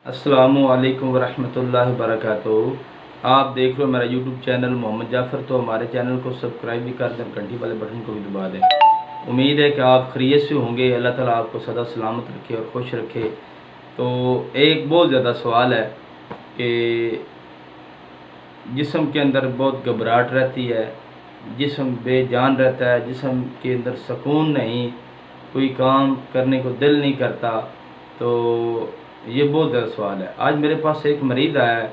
अस्सलामुअलैकुम वरहमतुल्लाहि वबरकातुहू। आप देख रहे हो मेरा यूट्यूब चैनल मोहम्मद जाफ़र। तो हमारे चैनल को सब्सक्राइब भी कर दें, घंटी वाले बटन को भी दबा दें। उम्मीद है कि आप खैरियत से होंगे। अल्लाह ताला आपको सदा सलामत रखे और खुश रखे। तो एक बहुत ज़्यादा सवाल है कि जिस्म के अंदर बहुत घबराहट रहती है, जिस्म बेजान रहता है, जिस्म के अंदर सुकून नहीं, कोई काम करने को दिल नहीं करता। तो ये बहुत ज़्यादा सवाल है। आज मेरे पास एक मरीज़ आया है।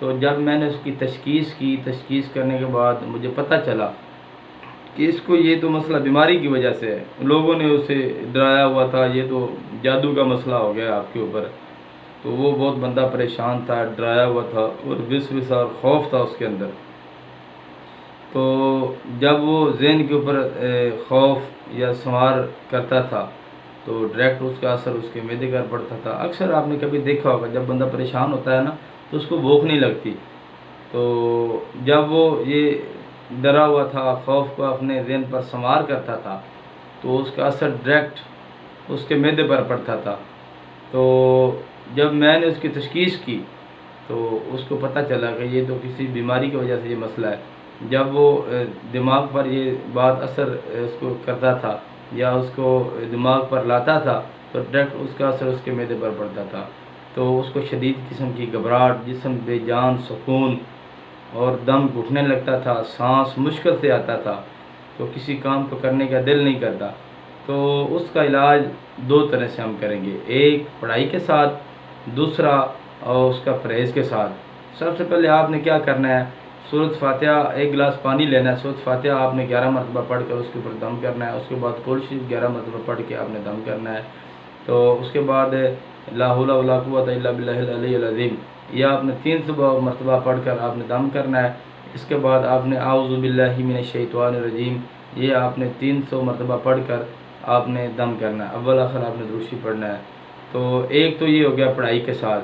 तो जब मैंने उसकी तशख़ीस करने के बाद मुझे पता चला कि इसको ये तो मसला बीमारी की वजह से है। लोगों ने उसे डराया हुआ था, ये तो जादू का मसला हो गया आपके ऊपर। तो वो बहुत बंदा परेशान था, डराया हुआ था और विस्वस और खौफ था उसके अंदर। तो जब वो ज़हन के ऊपर खौफ या सवार करता था तो डायरेक्ट उसका असर उसके मैदे पर पड़ता था। अक्सर आपने कभी देखा होगा, जब बंदा परेशान होता है ना तो उसको भूख नहीं लगती। तो जब वो ये डरा हुआ था, खौफ को अपने ज़हन पर संवार करता था तो उसका असर डायरेक्ट उसके मैदे पर पड़ता था। तो जब मैंने उसकी तशख़ीस की तो उसको पता चला कि ये तो किसी बीमारी की वजह से ये मसला है। जब वो दिमाग पर ये बात असर उसको करता था या उसको दिमाग पर लाता था तो डायरेक्ट उसका असर उसके मैदे पर पड़ता था। तो उसको शदीद किस्म की घबराहट, जिस्म बेजान, सुकून और दम घुटने लगता था, सांस मुश्किल से आता था, तो किसी काम को करने का दिल नहीं करता। तो उसका इलाज दो तरह से हम करेंगे, एक पढ़ाई के साथ, दूसरा और उसका परहेज़ के साथ। सबसे पहले आपने क्या करना है, सूरत फातिहा, एक गिलास पानी लेना है। सूरत फातिहा आपने 11 मरतबा पढ़ कर उसके ऊपर दम करना है। उसके बाद कुल शरीफ 11 मरतबा पढ़ के आपने दम करना है। तो उसके बाद ला हौला वला कुव्वता इल्ला बिल्लाहिल अलिय्यिल अज़ीम, यह आपने 300 मरतबा पढ़ कर आपने दम करना है। इसके बाद आपने आऊज़ु बिल्लाहि मिनश शैतानिर रजीम, ये आपने 300 मरतबा पढ़ कर आपने दम करना है। अव्वल आखिर आपने दुरूद शरीफ पढ़ना है। तो एक तो ये हो गया पढ़ाई के साथ,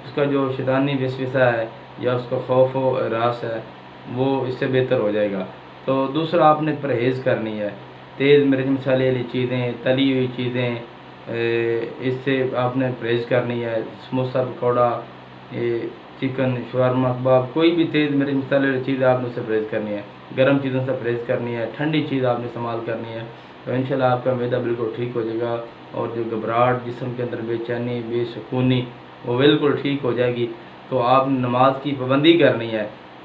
उसका जो शैतानी वसवसा है या उसका खौफ व हरास है वो इससे बेहतर हो जाएगा। तो दूसरा आपने परहेज़ करनी है, तेज़ मिर्च मसाले वाली चीज़ें, तली हुई चीज़ें, इससे आपने परहेज़ करनी है। समोसा, पकौड़ा, चिकन, शवारमा, कबाब, कोई भी तेज़ मिर्च मसाले वाली चीज़ आपने उससे परहेज़ करनी है। गर्म चीज़ों से परहेज़ करनी है, ठंडी चीज़ आपने इस्तेमाल करनी है। तो इंशाल्लाह आपका मैदा बिल्कुल ठीक हो जाएगा और जो घबराहट, जिस्म के अंदर बेचैनी, बेसुकूनी, वो बिल्कुल ठीक हो जाएगी। तो आप नमाज की पाबंदी करनी है।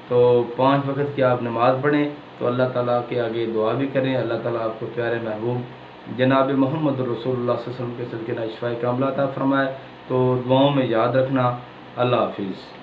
तो 5 वक़्त की आप नमाज़ पढ़ें। तो अल्लाह ताला के आगे दुआ भी करें। अल्लाह ताला आपको प्यारे महबूब जनाब मोहम्मद रसूलुल्लाह सल्लल्लाहु अलैहि वसल्लम के सदक़े इशफ़ाए कामिला अता फ़रमाए। तो दुआओं में याद रखना। अल्लाह हाफ़िज़।